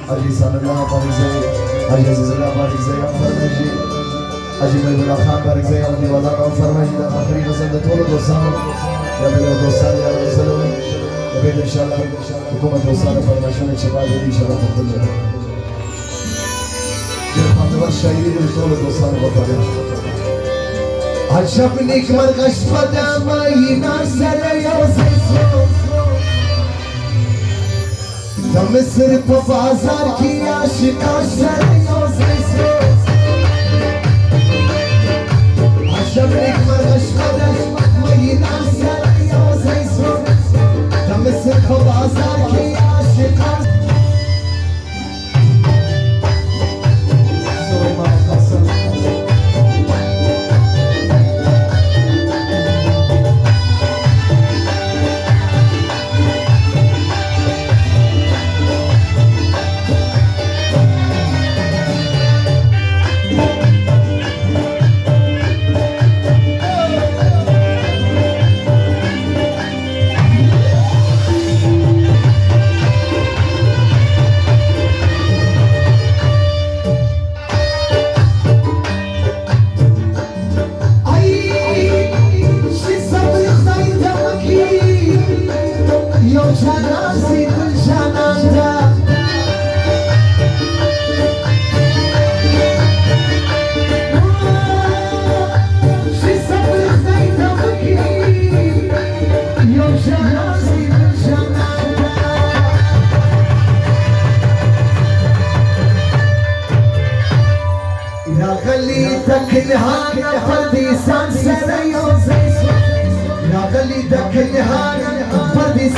حاجی سان الله بارک زی حاجی عزیز الله بارک زی فرمایي حاجی مې الله خان بارک زی او دی ولا نو فرمایي دا اخري غزل د ټولو دوستانو یا به دوستانو یا رسول به ان شاء الله حکومت دوستانو فرمایشونه چې باید ان شاء الله تطبیق شي د خاطر شاعری د ټولو دوستانو په عجب نیک مرغش پدامای ناصر یوسف دا مصر په بازار کې عاشقان سره یوسف عجب نیک مرغش پدامای ناصر یوسف دا مصر په بازار کې عاشقان Nagali da kelhan, pardis